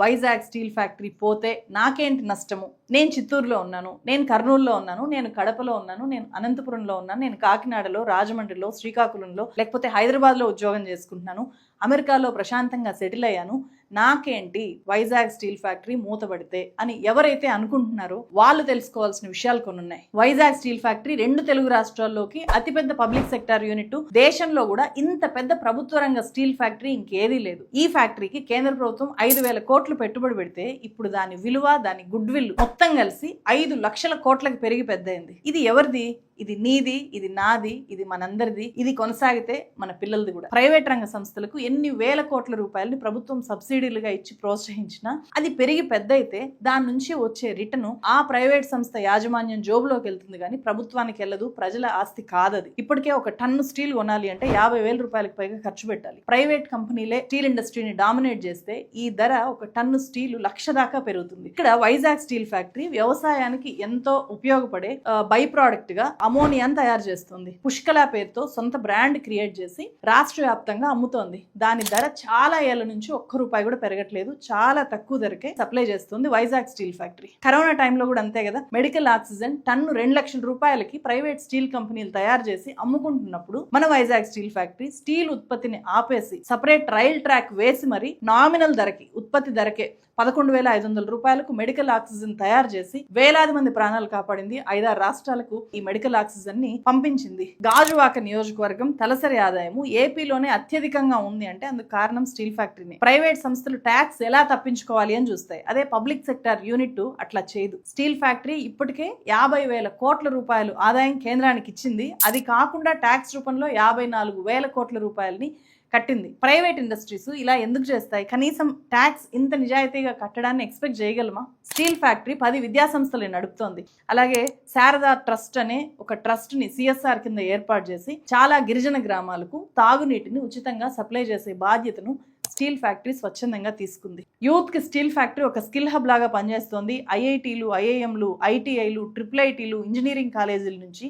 Vizag steel factory పోతే నాకేంటి నష్టము? నేను చిత్తూరులో ఉన్నాను, నేను కర్నూలులో ఉన్నాను, నేను కడపలో ఉన్నాను, నేను అనంతపురంలో ఉన్నాను, నేను కాకినాడలో, రాజమండ్రిలో, శ్రీకాకుళంలో లేకపోతే హైదరాబాద్లో ఉద్యోగం చేసుకుంటున్నాను, అమెరికాలో ప్రశాంతంగా సెటిల్ అయ్యాను, నాకేంటి వైజాగ్ స్టీల్ ఫ్యాక్టరీ మూతబడితే అని ఎవరైతే అనుకుంటున్నారో వాళ్ళు తెలుసుకోవాల్సిన విషయాలు కొన్ని ఉన్నాయి. వైజాగ్ స్టీల్ ఫ్యాక్టరీ 2 తెలుగు రాష్ట్రాల్లోకి అతిపెద్ద పబ్లిక్ సెక్టార్ యూనిట్. దేశంలో కూడా ఇంత పెద్ద ప్రభుత్వ రంగ స్టీల్ ఫ్యాక్టరీ ఇంకేదీ లేదు. ఈ ఫ్యాక్టరీకి కేంద్ర ప్రభుత్వం 5,000 కోట్లు పెట్టుబడి పెడితే ఇప్పుడు దాని విలువ, దాని గుడ్ విల్ మొత్తం కలిసి 5 లక్షల కోట్లకు పెరిగి పెద్దయింది. ఇది ఎవరిది? ఇది నీది, ఇది నాది, ఇది మనందరిది. ఇది కొనసాగితే మన పిల్లలది కూడా. ప్రైవేట్ రంగ సంస్థలకు ఎన్ని వేల కోట్ల రూపాయలని ప్రభుత్వం సబ్సిడీలుగా ఇచ్చి ప్రోత్సహించినా అది పెరిగి పెద్ద అయితే దాని నుంచి వచ్చే రిటర్న్ ఆ ప్రైవేట్ సంస్థ యాజమాన్యం జోబులోకి వెళ్తుంది కానీ ప్రభుత్వానికి వెళ్ళదు. ప్రజల ఆస్తి కాదది. ఇప్పటికే ఒక టన్ను స్టీల్ కొనాలి అంటే 50,000 రూపాయలకు పైగా ఖర్చు పెట్టాలి. ప్రైవేట్ కంపెనీలే స్టీల్ ఇండస్ట్రీని డామినేట్ చేస్తే ఈ ధర ఒక టన్ను స్టీల్ 1,00,000 దాకా పెరుగుతుంది. ఇక్కడ వైజాగ్ స్టీల్ ఫ్యాక్టరీ వ్యవసాయానికి ఎంతో ఉపయోగపడే బై ప్రోడక్ట్ గా అమోనియాను తయారు చేస్తుంది. పుష్కల పేరుతో సొంత బ్రాండ్ క్రియేట్ చేసి రాష్ట్ర వ్యాప్తంగా అమ్ముతోంది. దాని ధర చాలా ఏళ్ల నుంచి ₹1 కూడా పెరగట్లేదు. చాలా తక్కువ ధరకే సప్లై చేస్తుంది వైజాగ్ స్టీల్ ఫ్యాక్టరీ. కరోనా టైంలో కూడా అంతే కదా. మెడికల్ ఆక్సిజన్ టన్ను 2 లక్షల రూపాయలకి ప్రైవేట్ స్టీల్ కంపెనీలు తయారు చేసి అమ్ముకుంటున్నప్పుడు మన వైజాగ్ స్టీల్ ఫ్యాక్టరీ స్టీల్ ఉత్పత్తిని ఆపేసి సపరేట్ రైల్ ట్రాక్ వేసి మరి నామినల్ ధరకి, ఉత్పత్తి ధరకే 11,500 రూపాయలకు మెడికల్ ఆక్సిజన్ తయారు చేసి వేలాది మంది ప్రాణాలు కాపాడింది. 5-6 రాష్ట్రాలకు ఈ మెడికల్ ఆక్సిజన్ ని పంపించింది. గాజువాక నియోజకవర్గం తలసరి ఆదాయము ఏపీలోనే అత్యధికంగా ఉంది అంటే అందుకు కారణం స్టీల్ ఫ్యాక్టరీనే. ప్రైవేట్ సంస్థలు ట్యాక్స్ ఎలా తప్పించుకోవాలి అని చూస్తాయి. అదే పబ్లిక్ సెక్టార్ యూనిట్ అట్లా చేయదు. స్టీల్ ఫ్యాక్టరీ ఇప్పటికే 50,000 కోట్ల రూపాయలు ఆదాయం కేంద్రానికి ఇచ్చింది. అది కాకుండా ట్యాక్స్ రూపంలో 54,000 కోట్ల రూపాయలని కట్టింది. ప్రైవేట్ ఇండస్ట్రీస్ ఇలా ఎందుకు చేస్తాయి? కనీసం ట్యాక్స్ ఇంత నిజాయితీగా కట్టడాన్ని ఎక్స్పెక్ట్ చేయగలమా? స్టీల్ ఫ్యాక్టరీ 10 విద్యా సంస్థలు నడుపుతోంది. అలాగే శారదా ట్రస్ట్ అనే ఒక ట్రస్ట్ ని CSR కింద ఏర్పాటు చేసి చాలా గిరిజన గ్రామాలకు తాగునీటిని ఉచితంగా సప్లై చేసే బాధ్యతను స్టీల్ ఫ్యాక్టరీ స్వచ్ఛందంగా తీసుకుంది. యూత్ కి స్టీల్ ఫ్యాక్టరీ ఒక స్కిల్ హబ్ లాగా పనిచేస్తోంది. IITలు, IIMలు, ITIలు, IIITలు, ఇంజనీరింగ్ కాలేజీల నుంచి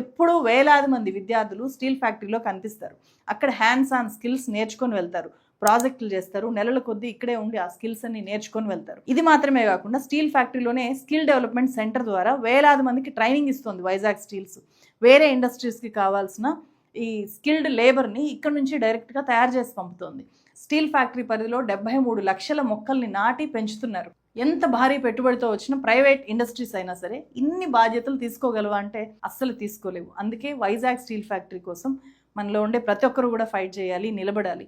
ఎప్పుడూ వేలాది మంది విద్యార్థులు స్టీల్ ఫ్యాక్టరీలో కనిపిస్తారు. అక్కడ హ్యాండ్స్ ఆన్ స్కిల్స్ నేర్చుకొని వెళ్తారు, ప్రాజెక్టులు చేస్తారు, నెలల కొద్దీ ఇక్కడే ఉండి ఆ స్కిల్స్ అన్ని నేర్చుకొని వెళ్తారు. ఇది మాత్రమే కాకుండా స్టీల్ ఫ్యాక్టరీలోనే స్కిల్ డెవలప్మెంట్ సెంటర్ ద్వారా వేలాది మందికి ట్రైనింగ్ ఇస్తుంది వైజాగ్ స్టీల్స్. వేరే ఇండస్ట్రీస్కి కావాల్సిన ఈ స్కిల్డ్ లేబర్ని ఇక్కడ నుంచి డైరెక్ట్గా తయారు చేసి పంపుతోంది. స్టీల్ ఫ్యాక్టరీ పరిధిలో 73 లక్షల మొక్కల్ని నాటి పెంచుతున్నారు. ఎంత భారీ పెట్టుబడితో వచ్చిన ప్రైవేట్ ఇండస్ట్రీస్ అయినా సరే ఇన్ని బాధ్యతలు తీసుకోగలవా అంటే అస్సలు తీసుకోలేవు. అందుకే వైజాగ్ స్టీల్ ఫ్యాక్టరీ కోసం మనలో ఉండే ప్రతి ఒక్కరు కూడా ఫైట్ చేయాలి, నిలబడాలి.